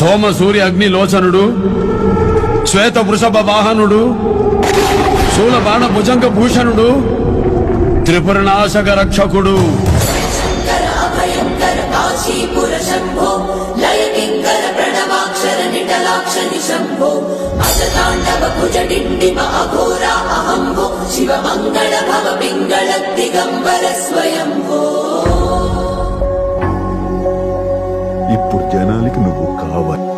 సోమ సూర్య అగ్ని లోచనుడు, శ్వేత వృషభ వాహనుడు, శూల బాణ భుజంగ భూషణుడు, త్రిపురనాశక రక్షకుడు. ఇప్పుడు జనాలకి నువ్వు కావాలి.